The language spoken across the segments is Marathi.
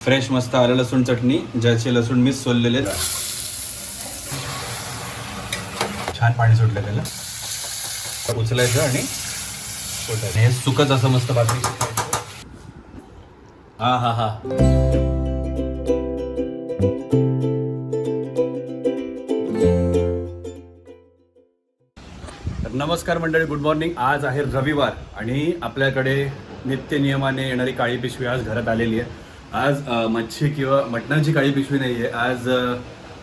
फ्रेश मस्त आलं लसूण चटणी, ज्याचे लसूण मीच सोललेले. छान पाणी सुटलं त्याला. उचलायचं आणि हे सुकच असं मस्त बाकी. हा हा हा. नमस्कार मंडळी, गुड मॉर्निंग. आज आहे रविवार आणि आपल्याकडे नित्य नियमाने येणारी काळी पिशवी आज घरात आलेली आहे. आज मच्छी किंवा मटणाची काळी पिशवी नाही आहे. आज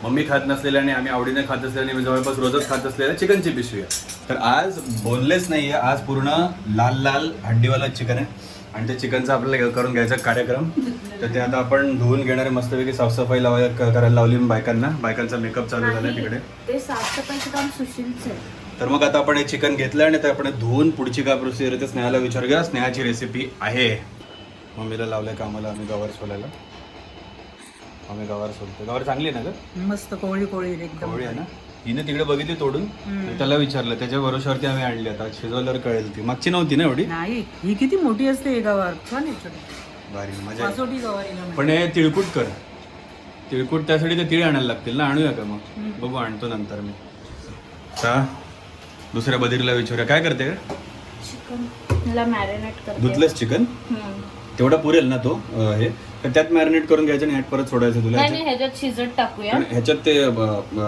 मम्मी खात नसलेल्या आणि आम्ही आवडीने खात असलेल्या आणि जवळपास रोजच खात असलेल्या चिकनची पिशवी आहे. तर आज बोनलेस नाही आहे, आज पूर्ण लाल लाल हड्डीवाला चिकन आहे आणि त्या चिकनचा आपल्याला करून घ्यायचा कार्यक्रम. तर ते आता आपण धुवून घेणारे, मस्तपैकी साफसफाई करायला लावली बायकांचा मेकअप चालू झाला तिकडे. ते साफसफाईचं काम सुशीलच आहे. तर मग आता आपण हे चिकन घेतलं आणि ते आपण धुवून पुढची काय प्रोसिजर आहे ते स्नेहाला विचारूया. स्नेहाची रेसिपी आहे. मम्मीला लावलंय कामाला आम्ही गवार सोलायला. आम्ही गवार सोलतो. गवार चांगली आहे ना ग? मस्त कोळी कोळी एकदम कोवळी आहे ना. हिने तिकडे बघितली तोडून, त्याला विचारलं, त्याच्या भरोशावरती आम्ही आणली. आता शिजवल्यावर कळेल. ती मागची नव्हती ना एवढी. नाही, ही किती मोठी असते हे गवार. छान आहे छोटी. भारी मजा आहे. पासोटी गवारीला पण हे तिळकूट कर. तिळकूट त्यासाठी ते तिळ आणायला लागतील ना. आणूया का मग? बघू, आणतो नंतर मी. आता दुसऱ्या बदिरीला विचारूया. काय करते का? चिकनला मॅरिनेट करते. धुतलंस चिकन? तेवढा पुरेल ना तो हे? तर त्यात मॅरिनेट करून घ्यायचं आणि ह्यात परत सोडायचं तुला? नाही, ह्याच्यात शिजत टाकूया. पण ह्याच्यात ते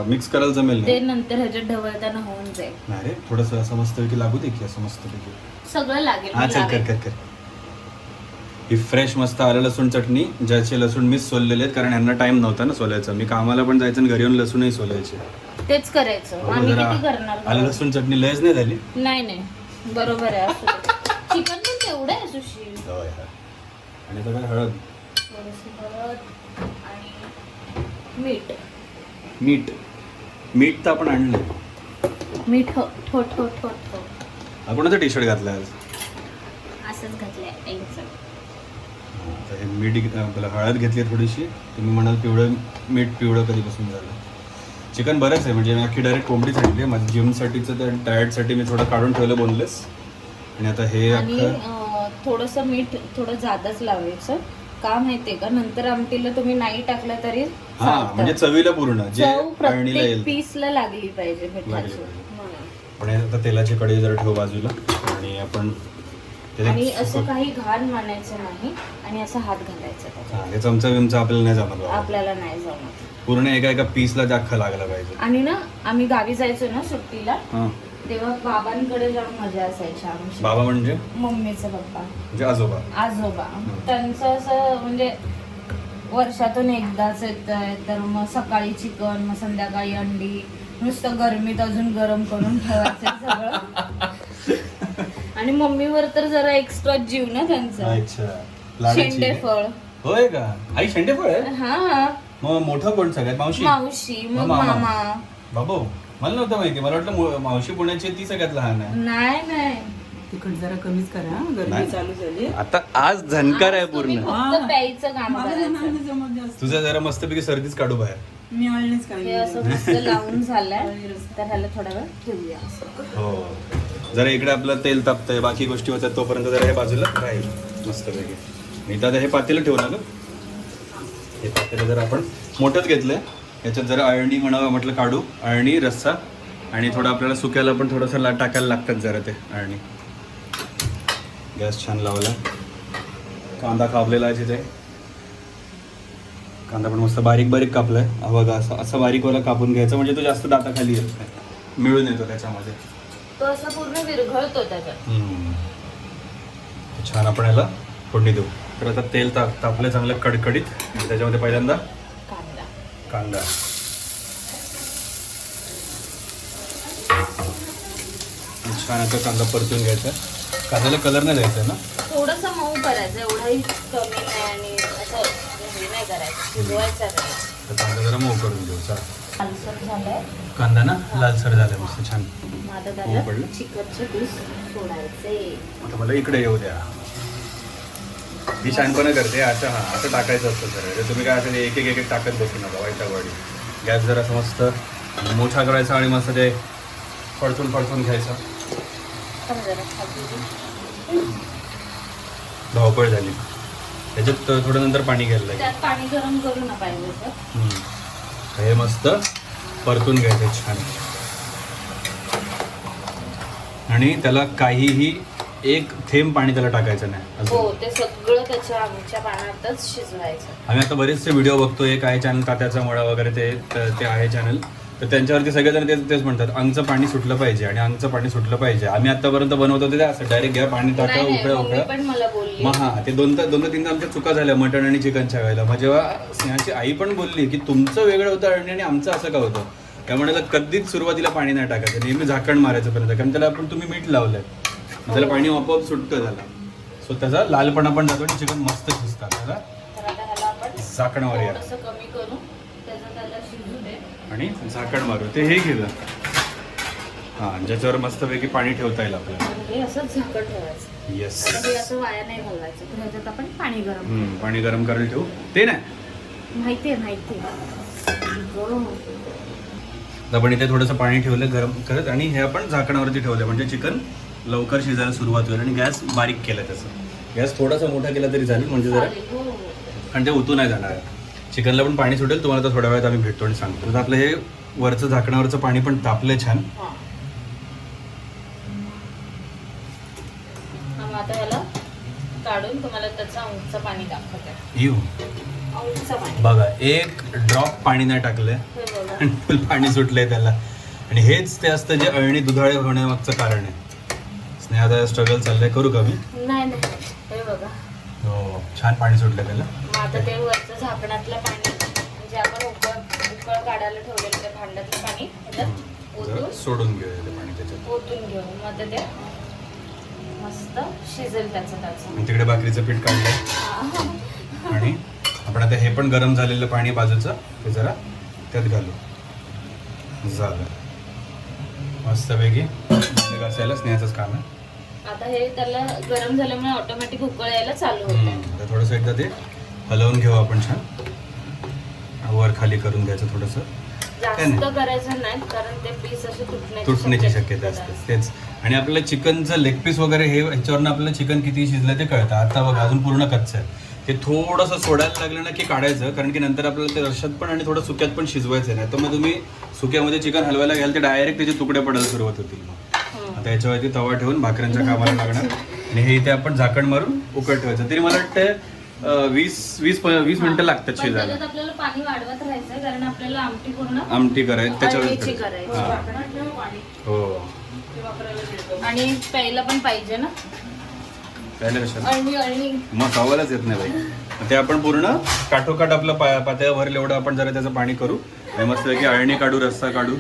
मिक्स करायला जमेल ते ना? नंतर ह्याच्यात ढवळताना होऊन जाईल. नाही रे, थोडंसं असं मस्तपैकी लागू दे की. असं मस्तपैकी सगळं लागेल. हा चल कर कर कर. ही फ्रेश मस्त आलं लसूण चटणी, ज्याचे लसूण मीच सोललेले आहेत, कारण यांना टाइम नव्हता ना सोलायचा. मी कामाला पण जायचं आणि घरी येऊन लसूणही सोलायचे. तेच करायचं. आम्ही किती करणार? आलं लसूण चटणी लयच नाही झाली? नाही, बरोबर आहे. चिकन पण तेवढं आहे सुशील. आणि आता काय हळद, हळद आणि मीठ. मीठ तर आपण आणलं. मीठ ठो ठो ठो ठो. हा कोणाचा टी शर्ट घातला आज? असंच घातलंय आईचं. हे मीठ आपल्याला हळद घेतली थोडीशी. तुम्ही म्हणाल पिवळं कधीपासून झालं. चिकन बरंच आहे, म्हणजे मी अख्खी डायरेक्ट कोंबडीच आणली. माझ्या जिमसाठीचं त्या डाएटसाठी मी थोडं काढून ठेवलं बोनलेस. आणि आता हे थोडंसं मीठ थोडं जादाच लावायचं. का माहितीये का, नंतर आमटीला तुम्ही नाही टाकलं तरी हा, म्हणजे चवीला पूर्ण जे अळणीला येईल पीसला लागली पाहिजे मिठाची. पण आता तेलाची कढई जरा ठेव बाजूला आणि आपण आणि असं काही घाण मानायचं नाही आणि असं हात घालायचा. हे चमचा बिमचा आपल्याला नाही जमत. आपल्याला नाही जमत. पूर्ण एका पीसला जाखा लागला पाहिजे. आणि ना आम्ही गावी जायचो ना सुट्टीला, तेव्हा बाबांकडे जाऊन मजा असायची आमची. बाबा म्हणजे मम्मीचा पप्पा, म्हणजे आजोबा. त्यांचं असं म्हणजे वर्षातून एकदाच येतंय. तर मग सकाळी चिकन, मग संध्याकाळी अंडी. नुसतं गरमीत अजून गरम करून ठेवायचं सगळं. आणि मम्मीवर तर जरा एक्स्ट्रा जीव ना त्यांचा. शेंडेफळ. होय का? आई शेंडेफळ आहे? हा. मग मोठं कोण सगळ्यात? मावशी, मग मामा. बाबू, मला नव्हतं माहिती. मला वाटलं मावशी पुण्याची ती सगळ्यात लहान आहे. नाही, तिखट जरा कमीच करा, गरमी चालू झाली. आता आज झणकार आहे पूर्ण. फक्त प्यायचं काम करायचं. तुझं जरा मस्तपैकी सर्दीच काढू बाहेर. मी आणलीच हे काय असं मस्त लावून झालंय, तर ह्याला थोडा वेळ ठेवूया. हो, जरा इकडे आपलं तेल तापतंय, बाकी गोष्टी होतात, तोपर्यंत जरा हे बाजूला राहील मस्तपैकी. मी तर हे पातेलं ठेवू ना ग. हे पातेलं जरा आपण मोठंच घेतलंय. याच्यात जरा अळणी म्हटलं काढू. अळणी, रस्सा आणि थोडं आपल्याला सुक्याला पण थोडंसं टाकायला लागतात जरा ते अळणी. गॅस छान लावला. कांदा कापलेला आहे तिथे. कांदा पण मस्त बारीक बारीक कापलाय. बघा असं बारीकवाला कापून घ्यायचं, म्हणजे तो जास्त दाताखाली येत नाही, मिळून येतो त्याच्यामध्ये. तो असा पूर्ण विरघळतो त्याच्यात. छान आपण याला फोडणी देऊ. तर आता तेल तापलं चांगलं कडकडीत. आणि त्याच्यामध्ये पहिल्यांदा कांदा. छान आता कांदा परतून घ्यायचा. कांद्याला कलर नाही द्यायचा ना? थोडंसं मऊ करायचं, एवढाही कमी नाही आणि असं हे नाही करायचं, शिजवायचं नाही. तर कांदा जरा मऊ करून घेऊ. लालसर झालंय कांदा ना, लालसर झालाय मस्त छान. माझं झालं. चिकनचे पीस सोडायचे. आता मला इकडे येऊ द्या. ही छानपणा करते. असं टाकायचं असतं सर. तुम्ही काय असं एक एक टाकत बसू नका, वाईटावाडी. गॅस जरा असं मस्त मोठा करायचा आणि मस्त ते फडचून घ्यायचं. जरा धावपळ झाली. त्याच्यात थोडं नंतर पाणी घ्यायला लागेल. त्यात पाणी गरम करू ना पाहिजे तर. हे मस्त परतून घ्यायचं छान. आणि त्याला काहीही एक थेंब पाणी त्याला टाकायचं नाही हो अजून. ते सगळं त्याच्या आमच्या पाण्यातच शिजवायचं. आम्ही आता बरेचसे व्हिडिओ बघतोय, एक आहे चॅनल तात्याचा मळा वगैरे ते आहे चॅनल, तर त्यांच्यावरती सगळेजण तेच म्हणतात अंगचं पाणी सुटलं पाहिजे आणि अंगचं पाणी सुटलं पाहिजे. आम्ही आतापर्यंत बनवत होते ते असं डायरेक्ट घ्या पाणी टाका नाही, नाही, उकळा मम्मी उकळा. पण मला बोलली. मग हा ते दोनदा तीनदा आमच्या चुका झाल्या मटण आणि चिकनच्या वेळेला. मग जेव्हा स्नेहाची आई पण बोलली की तुमचं वेगळं होतं आणि आमचं असं का होतं, त्यामुळे त्याला कधीच सुरुवातीला पाणी नाही टाकायचं, नेहमी झाकण मारायचं पर्यंत, कारण त्याला आपण तुम्ही मीठ लावलंय त्याला पाणी आपोआप सुटतं झालं. सो त्याचा लालपणा पण जातो आणि चिकन मस्त शिजतात. त्याला तर आता ह्याला आपण झाकणावर या थोडंसं कमी करू, त्याचं त्याला शिजू दे. आणि झाकण मारू. ते हे केलं हां, ज्याच्यावर मस्तपैकी पाणी ठेवता येईल आपल्याला. आणि हे असंच झाकण ठेवायचं. येस, आता हे असं वाया नाही घालवायचं. तर ह्याच्यात आपण पाणी गरम पाणी गरम करायला ठेवू. ते नाही माहितीये गं. आपण इथे थोडंसं पाणी ठेवलं गरम करत आणि हे आपण झाकणावरती ठेवलं म्हणजे चिकन लवकर शिजायला सुरुवात होईल. आणि गॅस बारीक केला त्याचा. गॅस थोडासा मोठा केला तरी चालेल म्हणजे जरा, चालेल, हो. आणि ते उतू नाही जाणार. चिकनला पण पाणी सुटेल. तुम्हाला तर थोड्या वेळात आम्ही भेटतो आणि सांगतो. तर आपलं हे वरचं झाकणावरचं पाणी पण तापलंय छान. हां. मग आता ह्याला काढून तुम्हाला त्याचं अंगचं पाणी दाखवते. येऊ अंगचं पाणी बघा, एक ड्रॉप पाणी नाही टाकलंय हे बघा. आणि फुल पाणी सुटलंय त्याला. आणि हेच ते असतं जे अळणी दुधाळे होण्यामागचं कारण आहे. स्नेहा स्ट्रगल चाललंय, करू का मी? नाही हे बघा. हो, छान पाणी सुटलं त्याला. मग आता ते वरचं झाकणातलं पाणी म्हणजे आपण उकळ काढायला ठेवलेलं त्या भांड्यातलं पाणी ह्याच्यात जरा ओतून सोडून घेऊया ते पाणी त्याच्यात. ओतून घेऊ. मग आता ते मस्त शिजेल त्याचं. आणि तिकडे भाकरीचं पीठ काढलंय आणि आपण आता हे पण गरम झालेलं पाणी बाजूचं ते जरा त्यात घालू. झालं मस्तपैकी. घासायला स्नेहाचंच काम आहे. आता हे त्याला गरम झाल्यामुळे ऑटोमॅटिक उकळ यायला चालू होते. आता थोडंसं एकदा ते हलवून घेऊ आपण छान. वर खाली करून घ्यायचं थोडंसं. जास्त करायचं नाही कारण ते पीस असे तुटण्याची शक्यता असते. तेच. आणि आपलं चिकनचं लेग पीस वगैरे हे ह्याच्यावरनं आपलं चिकन किती शिजलं ते कळतं. आता बघा अजून पूर्ण कच्चं आहे. ते थोडंसं सोडायला लागलं ना की काढायचं, कारण की नंतर आपल्याला ते रश्श्यात पण आणि थोडं सुक्यात पण शिजवायचं नाही. तर मग तुम्ही सुक्यामध्ये चिकन हलवायला घ्याल ते डायरेक्ट त्याचे तुकडे पडायला सुरुवात होतील. मग आता याच्यावरती तवा ठेवून भाकऱ्यांच्या कामाला लागणार. आणि हे इथे आपण झाकण मारून उकळत ठेवायचं. तरी मला वाटतं 20 मिनिटं लागतात शिजायला. आपल्याला पाणी वाढवत राहायचं कारण आपल्याला आमटी पूर्ण आमटी करायची अळणीची त्याच्यावर. करायची. हो, आणि प्यायला पण पाहिजे ना. प्यायला कशाला? अळणी मग खावायलाच येत नाही बाई. ते आपण पूर्ण काठोकाठ आपलं पातळ्या भरलं एवढं आपण जरा त्याचं पाणी करू आणि मस्तपैकी अळणी काढू, रस्सा काढू.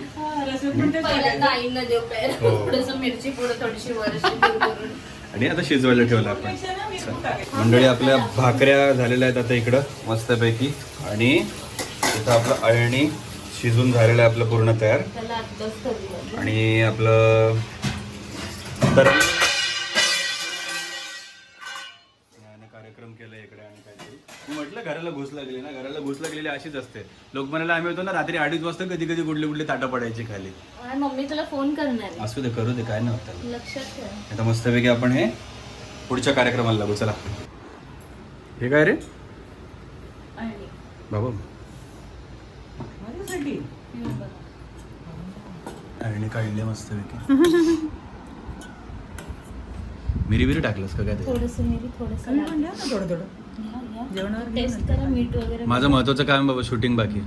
पहिल्यांदा आईला देऊ प्यायला. हो. थोडंसं मिरची पुढं थोडीशी वरशी करून. आणि आता शिजवायला ठेवलं आपण. मंडळी आपल्या भाकऱ्या झालेल्या आहेत आता इकडं मस्तपैकी. आणि इथं आपलं अळणी शिजून झालेलं आहे आपलं पूर्ण तयार. त्याला आत्ताच करूया. आणि आपलं तर कार्यक्रम केला इकडे. आणि काहीतरी मी म्हटलं घराला घुस लागली ना, घराला घुस लागलेली अशीच असते. लोक म्हणायला आम्ही होतो ना रात्री 2:30 वाजता कधी कधी कुठली ताटं पडायची खाली. आणि मम्मी तुला फोन करणार आहे. असू दे, करू दे, काय नाही होत. लक्षात ठेव. आता मस्तपैकी आपण हे पुढच्या कार्यक्रमाला लागू. चला. हे काय रे अळणी. बाबा? माझ्यासाठी अळणी काढली मस्तपैकी. मिरी बिरी टाकलंस का काय ते? थोडंसं मिरी थोडंसं कमी लाल. पण द्या ना थोडं थोडं. घ्या, घ्या. जेवणावर घे टेस्ट नंतर. करा मीठ वगैरे. माझं महत्वाचं काम बाबा, शूटिंग बाकी.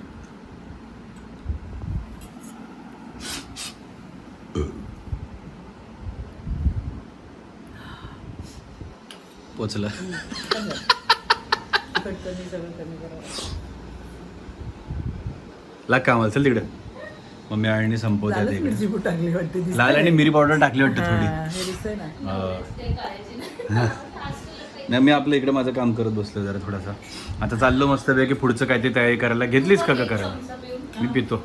पोचला. तिखट कमी सगळं कमी करावं. लाग कामाला, चल तिकडे. मम्मी अळणी संपवते लालच इकडे. मिरची पूड टाकली वाटते दिसतंय. लाल आणि मिरी पावडर टाकली वाटतं थोडी. हा, हे दिसतंय ना. ते काळजी नाही. नाही, मी आपलं इकडे माझं काम करत बसलो जरा थोडासा. आता चाललो मस्तपैकी पुढचं काय ते तयारी करायला. घेतलीस का करायला? मी पितो.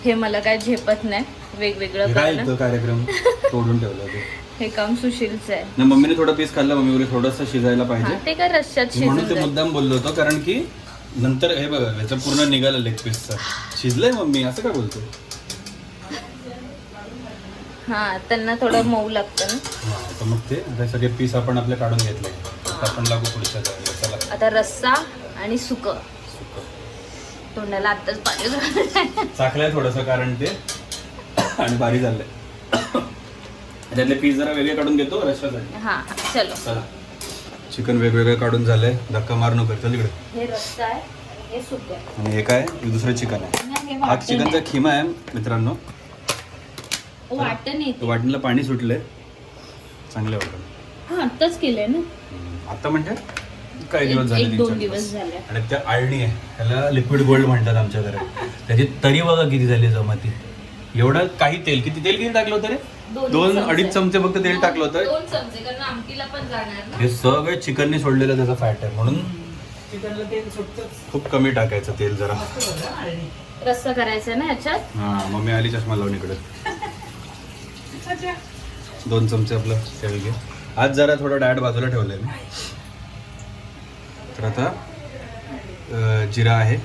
हे मला काय झेपत नाही वेगवेगळं काय करणं. तो कार्यक्रम तोडून ठेवला ते. हे काम सुशीलचं आहे. नाही, मम्मीने थोडं पीस खाल्लं. मम्मी बोलली थोडंसं शिजायला पाहिजे. हा, ते काय रश्श्यात म्हणून शिजून ते जाईल. मुद्दाम बोललो होतो, कारण की नंतर हे बघा याचं पूर्ण निघालं लेग पीसचं. शिजलंय मम्मी असं काय बोलतो? हा, त्यांना थोडं मऊ लागतं ना. हा, तर मग ते आता सगळे पीस आपण आपले काढून घेतले. मस्त आपण लागू पुढच्या जागेवर. चला आता रस्सा आणि सुक तोंडाला आत्ताच पाणी सुटलंय. चाकलंय थोडंसं कारण ते आणि भारी झालंय. त्यातले पीस जरा वेगळे काढून घेतो रस्त्यासाठी. हा चलो. चला चिकन वेगवेगळे काढून झालंय. धक्का मार नको चल इकडे. हे रस्सा आहे आणि हे सुक आहे आणि हे काय हे दुसरं चिकन आहे. आणि हे हा वाटण चिकनचा आहे. खिमा आहे मित्रांनो. वाटण येते. वाटणीला पाणी सुटलंय चांगलं वाटण. हा आत्ताच केलंय ना. आता म्हणजे काही दिवस झाले एक 2 तीन-चार दिवस झाले. आणि त्या आळणी आहे त्याला लिक्विड गोल्ड म्हणतात आमच्या घरात. त्याची तरी बघा किती झाली जमाती. एवढं काही तेल किती टाकलं होतं रे? 2-2.5 चमचे फक्त तेल टाकलं होतं. 2 चमचे कारण आमटीला पण जाणार ना. हे सगळं चिकनने सोडलेलं त्याचा फॅट आहे म्हणून चिकनला तेल सुटतंच. खूप कमी टाकायचं तेल जरा. मस्त झालं ना आळणी. रस्सा करायचा ना याच्यात. हा मम्मी आली चष्मा लावून इकडे. 2 चमचे आपलं तेल घे. आज जरा थोडं डाएट बाजूला ठेवलंय मी. तर आता जिरा आहे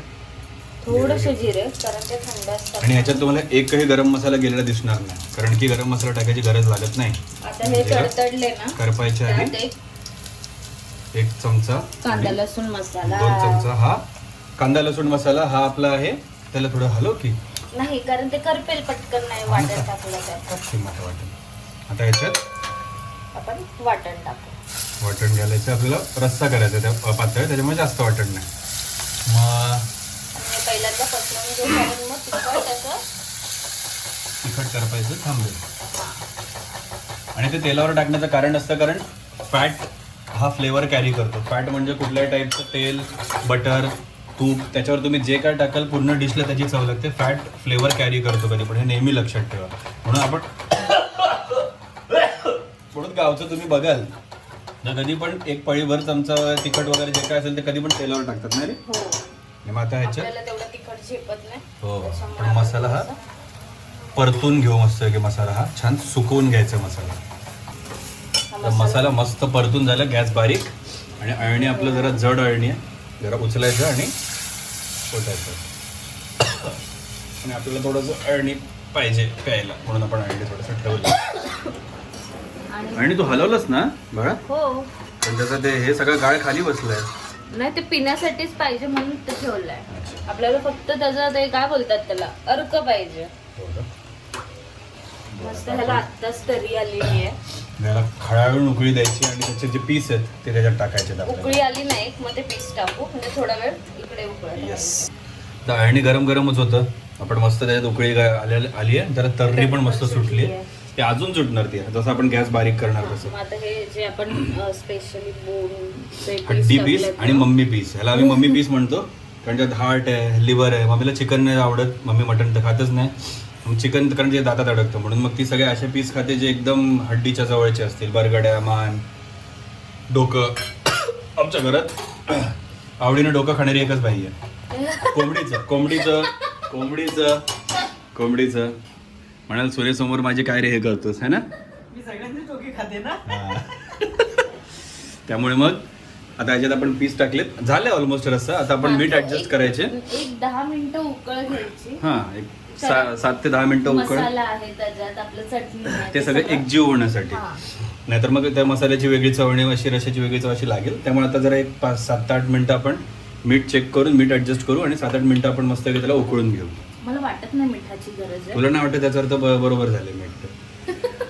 थोडंसं जिरे कारण ते थंड असतात. आणि ह्याच्यात तुम्हाला एकही गरम मसाला गेलेला दिसणार नाही कारण की गरम मसाला टाकायची गरज लागत नाही. आता हे तडतडले ना करपायच्या आधी त्यात 1 चमचा कांदा लसूण मसाला. 2 चमचा हा कांदा लसूण मसाला हा आपला आहे. त्याला थोडं हलव की नाही कारण ते करपेल पटकन नाही वाटण टाकलं त्यात. किंमत वाटण. आता ह्याच्यात आपण वाटण टाकू. वाटण घालायचं आपल्याला. रस्सा करायचा त्या पातळ त्याच्यामुळे जास्त वाटण नाही. मग आणि पहिल्यांदा पसरवून घेऊ कारण मग तिखट असं तिखट करपायचं थांबेल. आणि ते तेलावर टाकण्याचं कारण असतं कारण फॅट हा फ्लेवर कॅरी करतो. फॅट म्हणजे कुठल्याही टाईपचं तेल बटर तूप त्याच्यावर तुम्ही जे काय टाकाल पूर्ण डिशला त्याची चव लागते. फॅट फ्लेवर कॅरी करतो कधी पण हे नेहमी लक्षात ठेवा. म्हणून आपण थोडं गावचं तुम्ही बघाल तर कधी पण 1 पळीभर चमचा तिखट वगैरे जे काय असेल ते कधी पण तेलावर टाकतात ना रे. हो आणि मग आता ह्याच्यात आपल्याला तेवढं तिखट झेपत नाही. हो त्याच्यामुळे पण आपण मसाला हा थोडंसं परतून घेऊ मस्त की मसाला हा छान सुकवून घ्यायचा मसाला. हा तर मसाला मस्त परतून झाला. गॅस बारीक आणि अळणी आपलं जरा जड अळणी आहे. जरा उचलायचं आणि पोटायचं. आणि आपल्याला थोडंसं अळणी पाहिजे प्यायला म्हणून आपण अळणी थोडंसं ठेवलं. आणि तू हलवलंस ना बाळा हो पण त्याचं ते हे सगळं गाळ खाली बसलंय. नाही ते पिण्यासाठीच पाहिजे म्हणून ते ठेवलंय. आपल्याला फक्त त्याचं ते काय बोलतात त्याला अर्क पाहिजे. मस्त ह्याला आत्ताच तरी आलेली आहे. त्याला खळाळून उकळी द्यायची आणि त्याचे जे पीस आहेत ते त्याच्यात टाकायचे आपल्याला. उकळी आली नाही मग ते पीस टाकू म्हणजे थोडा वेळ इकडे उकळायला. येस. तर अळणी गरम गरमच होतं. आपण मस्त त्याच्यात उकळी आली आहे. जरा तर्री पण मस्त सुटली आहे. ते अजून सुटणार ती जसं आपण गॅस बारीक करणार तसं. मग आता हे जे आपण स्पेशली बोन हड्डी पीस आणि मम्मी पीस ह्याला आम्ही मम्मी पीस म्हणतो कारण त्यात हार्ट आहे लिव्हर आहे. मम्मीला चिकन नाही आवडत. मम्मी मटण तर खातच नाही. चिकन कारण जे दातात अडकतं म्हणून मग ती सगळे असे पीस खाते जे एकदम हड्डीच्या जवळचे असतील. बरगड्या मान डोकं. आमच्या घरात आवडीनं डोकं खाणारी एकच बाई आहे. कोंबडीचं म्हणाल सूर्यसमोर माझे काय रे हे करतोस है ना. मी सगळ्यांनी डोके खाते ना. त्यामुळे मग आता याच्यात आपण पीस टाकलेत. झाले ऑलमोस्ट रस्सा. आता आपण मीठ ऍडजस्ट करायचे. एक 10 मिनिटं उकळ घ्यायची. हा एक 7 ते 10 मिनिटं उकळ. मसाला आहे त्याच्यात आपलं चटणी आहे, ते सगळे एकजीव होण्यासाठी. हा. नाहीतर मग त्या मसाल्याची वेगळी चवणी अशी रशाची वेगळी चव अशी लागेल. त्यामुळे आता जरा एक 5-7-8 मिनिटं आपण मीठ चेक करून मीठ ऍडजस्ट करू आणि 7-8 मिनिटं आपण मस्त त्याला उकळून घेऊ. मला वाटत नाही मिठाची गरज आहे. तुला नाही वाटतं त्याचा अर्थ बरोबर झाले मीठ.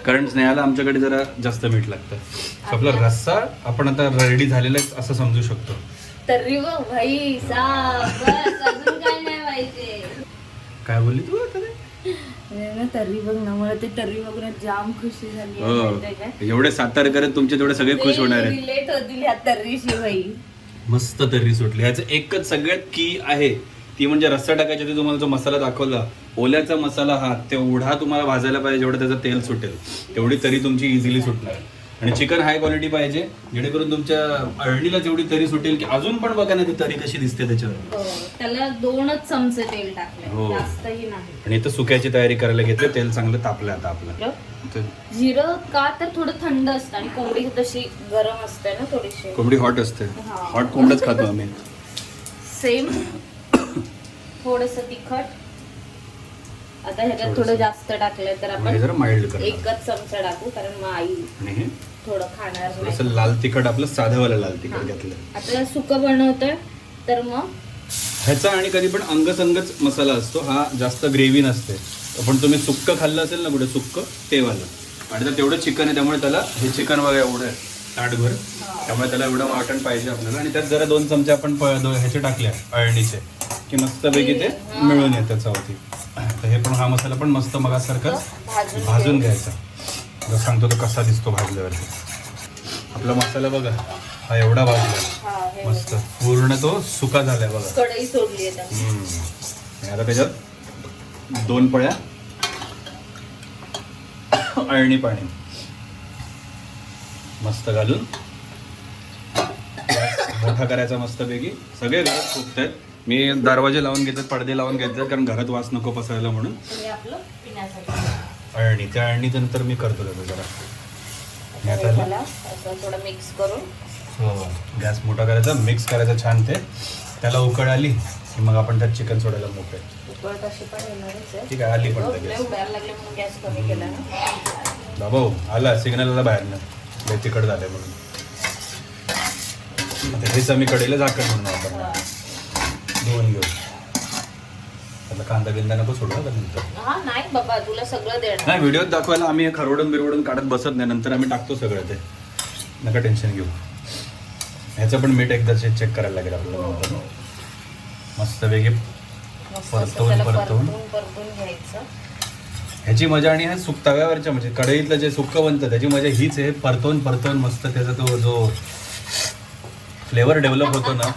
कारण स्नेहाला आमच्याकडे जरा जास्त मीठ लागतं. So आपला रस्सा आपण आता रेडी झालेला आहे असं समजू शकतो. तर्री बघ भाई साफ बस अजून काय नाही पाहिजे. काय बोलली तू आता ते? तर्री बघ ना मला ते तर्री बघून जाम खुशी झाली आहे. माहितीये काय? एवढे सातारकरच तुमचे तेवढे सगळे खुश होणार आहेत. रिलेट होतील ह्या तर्रीशी भाई. मस्त तर्री सुटली. ह्याचं एकच सगळ्यात की आहे ती म्हणजे रस्सा टाकायच्या आधी तुम्हाला जो मसाला दाखवला ओल्याचा मसाला हा तेवढा तुम्हाला भाजायला पाहिजे जेवढं त्याचं तेल सुटेल तेवढी तरी तुमची इझिली सुटणार. आणि चिकन हाय क्वालिटी पाहिजे जेणेकरून तुमच्या अळणीला जेवढी तरी सुटेल की अजून पण बघा ना ती तरी कशी दिसते त्याच्यावर. त्याला 2च चमचे तेल टाकले हो. जास्तही नाही. आणि इथं सुक्याची तयारी करायला घेतली. तेल चांगलं तापलं आता आपलं. जिरं का तर थोडं थंड असतं आणि कोंबडी तशी गरम असते ना थोडीशी. कोंबडी हॉट असते. हा. हॉट कोंबडच खातो आम्ही. सेम थोडस तिखट आता ह्याच्यात थोडंसं. थोडं जास्त टाकलं तर हे आपण जरा माइल्ड कर एकच चमचा टाकू, कारण मग आई आणि हे थोडं खाणार थोडंसं नाही. लाल तिखट, आपलं साधंवालं लाल तिखट हा. घेतलं. आता सुकं बनवतोय तर मग ह्याचा आणि कधी पण अंगसंगच मसाला असतो, हा जास्त ग्रेव्ही नसते. पण तुम्ही सुक्क खाल्लं असेल ना कुठे सुक्क, ते वालं. आणि तर तेवढं चिकन आहे त्यामुळे त्याला हे चिकन बघा एवढं आहे ताटभर, त्यामुळे त्याला एवढं वाटण पाहिजे आपल्याला. आणि त्यात जरा 2 चमचे आपण ह्याचे टाकले अळणीचे की मस्तपैकी ते मिळून येतं चवती. तर हे पण हा मसाला पण मस्त मगासारखाच भाजून घ्यायचा. जर सांगतो तो कसा दिसतो भाजल्यावरती. आपला मसाला बघा हा एवढा भाजला हा, हे मस्त, पूर्ण तो सुका झालाय बघा. कढई सोडली आहे त्यामुळे. आणि आता त्याच्यात 2 पळ्या अळणी पाणी मस्त घालून मोठा करायचा मस्तपैकी. सगळे घरात फुकतायत. मी दरवाजे लावून घेतात, पडदे लावून घेतात, कारण घरात वास नको पसरायला म्हणून. हे आपलं पिण्यासाठी अळणी, त्या अळणीचं नंतर मी करतो त्याचं जरा. आणि आता त्याला असं थोडं मिक्स करून हो, गॅस मोठा करायचा, मिक्स करायचं छान. ते त्याला उकळ आली की मग आपण त्यात चिकन सोडायला मोकळे. उकळ तशी पण येणारच आहे. ठीक आहे, आली पण लय लगेच. उडायला लागले म्हणून गॅस कमी केला ना. बाबा आला सिग्नल आला बाहेरनं, लय तिखट झालंय म्हणून. आता हेच आम्ही कडेला झाकण म्हणून आपण धुवून घेऊ. त्याला कांदा बिंदा नको सोडू का नंतर. हा नाही बाबा, तुला सगळं देणार. नाही, व्हिडिओत दाखवायला आम्ही खरवडून बिरवडून काढत बसत नाही, नंतर आम्ही टाकतो सगळं ते, नका टेन्शन घेऊ. ह्याचं पण मीठ एकदा चेक करायला लागेल आपल्याला नंतर. मस्तपैकी मस्त असं परतवून त्याला परतवून परतून घ्यायचं. ह्याची मजा. आणि ह्या तव्यावरच्या म्हणजे कढईतलं जे सुक्क बनतं त्याची मजा हीच आहे. परतवून परतवून मस्त त्याचा तो जो फ्लेवर डेव्हलप होतो ना,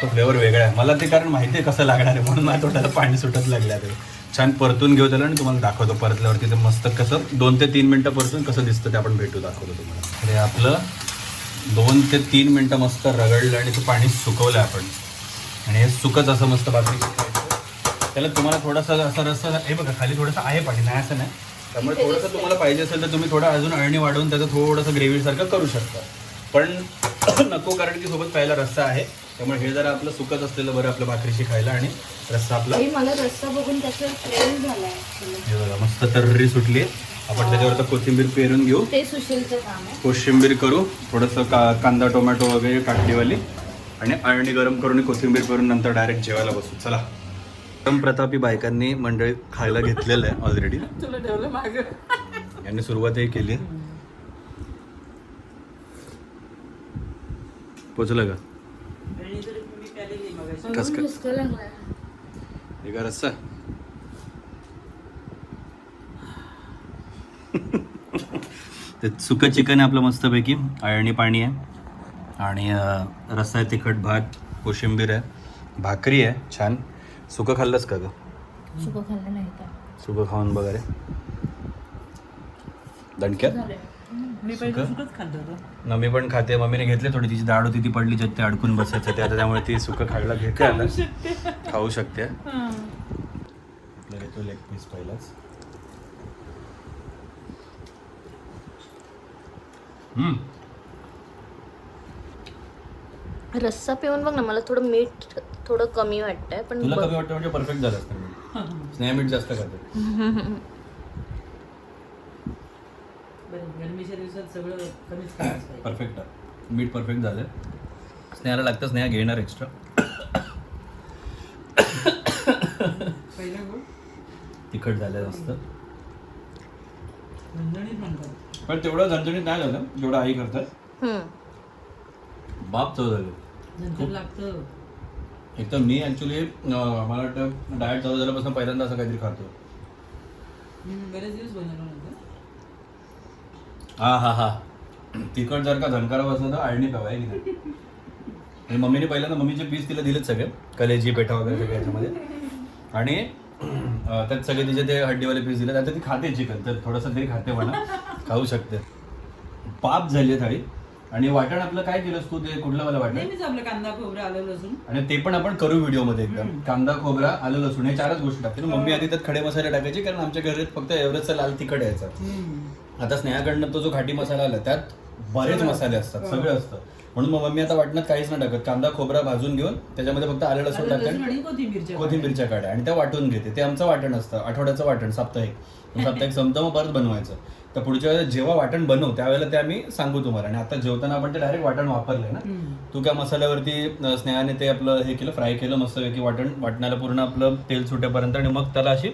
तो फ्लेवर वेगळा आहे. मला ते कारण माहिती आहे कसं लागणार आहे, म्हणून माझ्या तोंडाला पाणी सुटत लागलं आहे. छान परतून घेऊ त्याला आणि तुम्हाला दाखवतो परतल्यावरती ते मस्त कसं 2 ते 3 मिनटं परतून कसं दिसतं ते आपण भेटू दाखवतो तुम्हाला. तर हे आपलं 2 ते 3 मिनटं मस्त रगडलं आणि ते पाणी सुकवलं आपण. आणि हे सुकच असं मस्त भाकरी शिकायचं. त्याला तुम्हाला थोडासा असा रस्सा, हे बघा खाली थोडंसं आहे पाणी, नाही असं नाही. त्यामुळे थोडंसं तुम्हाला पाहिजे असेल तर तुम्ही थोडं अजून अळणी वाढवून त्याचं थोडंसं ग्रेव्हीसारखं करू शकता. पण नको, कारण की सोबत प्यायला रस्सा आहे. त्यामुळे हे जरा आपलं सुकत असलेलं बरं आपलं भाकरीशी खायला. आणि रस्सा आपला मला रस्सा बघून त्याचं प्रेम झालाय. हे बघा मस्त तर्री सुटली. आपण त्याच्यावर आता कोथिंबीर पेरून घेऊ, ते सुशीलचं काम आहे. कोशिंबीर करू, थोडंसं कांदा टोमॅटो वगैरे काकडीवाली, आणि अळणी गरम करून कोथिंबीर करून नंतर डायरेक्ट जेवायला बसू. चला. प्रतापी बायकांनी मंडळी खायला घेतलेलं आहे ऑलरेडी. तुला ठेवलं माग. यांनी सुरुवातही केली. पोचलं का कस काय? हुसका लागलाय. हे का रस्सा? ते सुकं चिकन आहे आपलं मस्तपैकी. अळणी पाणी आहे आणि रस्सा आहे, तिखट भात, कोशिंबीर आहे, भाकरी आहे छान. सुकं खाल्लंस का ग? सुकं खाल्लं नाही का? सुकं खाऊन बघा रे. दणक्यात मी पहिले सुकच खाल्लं होतं. मम्मी पण खाते. मम्मीने घेतले थोडी, तिची दाढ होती ती पडली, ते अडकून बसायचं ते. आता त्यामुळे ती सुकं खायला घेते, आता खाऊ शकते. तो लेग पीस पहिलाच. रस्सा पिऊन बघ ना, मला थोडं मीठ थोडं कमी वाटतंय, पण तुला कमी वाटतं म्हणजे परफेक्ट झालं असतं. स्नेहा मीठ जास्त खाते. गरमीच्या दिवसात सगळं कमीच खायचं. परफेक्ट आहे, मीठ परफेक्ट झालं. स्नेहाला लागतं, स्नेहा घेणार एक्स्ट्रा. पहिलं गोड तिखट झालं मस्त, झणझणीत म्हणतात. पण तेवढं झणझणीत नाही झालं जेवढं आई करतात. बाप चव झालं. झणझण लागतं. एक तर मी ॲक्च्युली मला वाटतं डाएट चालू झाल्यापासून पहिल्यांदा असं काहीतरी खातो. बरेच दिवस बनवलं नव्हतं. हा तिखट जर का झणकार बसलं तर अळणी प्यावा आहे की नाही. आणि मम्मीने पहिल्यांदा मम्मीचे पीस तिला दिलेत सगळे, कलेजी पेठा वगैरे सगळे याच्यामध्ये. आणि त्यात सगळे तिचे ते हड्डीवाले पीस दिले. आता ती खाते चिकन, तर थोडंसं तरी खाते म्हणा, खाऊ शकते. पाप झाली आहे थाळी. आणि वाटण आपलं काय केलंस तू? ते कुठलं मला वाटण? नेहमीच आपलं कांदा खोबरं आलं लसूण. आणि ते पण आपण करू व्हिडिओमध्ये एकदम. कांदा खोबरा आलं लसूण हे 4च गोष्टी टाकते. मम्मी आधी त्यात खडे मसाले टाकायचे, कारण आमच्या घरात फक्त एवढंच लाल तिखट यायचं. आता स्नेहाकडनं तो जो घाटी मसाला आला त्यात बरेच मसाले असतात, सगळं असतं. म्हणून मग मम्मी आता वाटणात काहीच नाही टाकत, कांदा खोबरा भाजून घेऊन त्याच्यामध्ये फक्त आलं लसूण आलं, लसूण टाकते आणि कोथिंबीरच्या कोथिंबीरच्या काड्या आणि त्या वाटून घेते. ते आमचं वाटण असतं, आठवड्याचं वाटण, साप्ताहिक. साप्ताहिक संपतं मग परत बनवायचं. तर पुढच्या वेळेला जेव्हा वाटण बनवू त्यावेळेला ते आम्ही सांगू तुम्हाला. आणि आता जेवताना आपण ते डायरेक्ट वाटण वापरलंय ना. तू काय मसाल्यावरती स्नेहाने ते आपलं हे केलं, फ्राय केलं मस्तपैकी वाटणाला पूर्ण आपलं तेल सुटेपर्यंत आणि मग त्याला अशी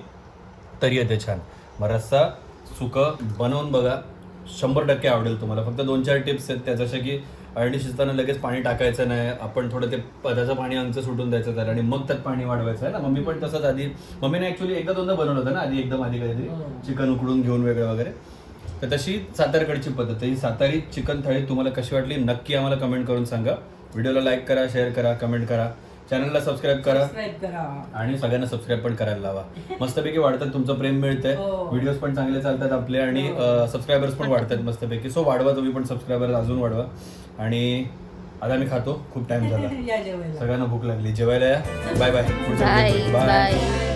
तरी येते छान. मग रस्सा सुकं बनवून बघा, 100% आवडेल तुम्हाला. फक्त 2-4 टिप्स आहेत त्या, जसं की अंडी शिजताना लगेच पाणी टाकायचं नाही, आपण थोडं ते त्याचं पाणी अंगचं सुटून द्यायचं त्याला आणि मग त्यात पाणी वाढवायचं आहे ना. मम्मी पण तसंच आधी, मम्मीने ऍक्च्युली 1-2दा बनवलं होतं ना आधी काहीतरी चिकन उकडून घेऊन वेगळं वगैरे. तर तशी सातारकडची पद्धत आहे. ही सातारी चिकन थाळी तुम्हाला कशी वाटली नक्की आम्हाला कमेंट करून सांगा. व्हिडिओला लाईक करा, शेअर करा, कमेंट करा, चॅनलला सबस्क्राईब करा आणि सगळ्यांना सबस्क्राईब पण करायला लावा. मस्तपैकी वाढतात, तुमचं प्रेम मिळतंय, व्हिडिओज पण चांगले चालतात आपले आणि सबस्क्रायबर्स पण वाढतात मस्तपैकी. सो वाढवा तुम्ही पण सबस्क्रायबर अजून वाढवा. आणि आता मी खातो, खूप टाइम झाला, या जेवायला. सगळ्यांना भूक लागली, जेवायला या. Bye bye. Bye bye.